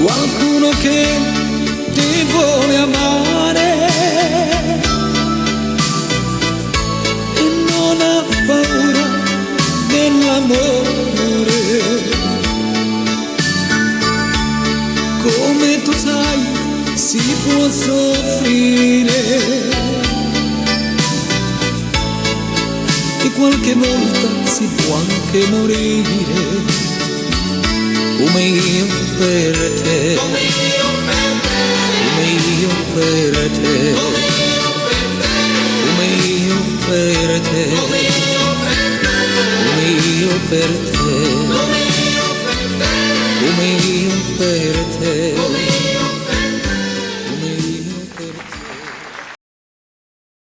qualcuno che ti vuole amare e non ha paura dell'amore. Come tu sai, si può soffrire e qualche volta si può anche morire, come io per te, come io per te, come io per te, come io per te.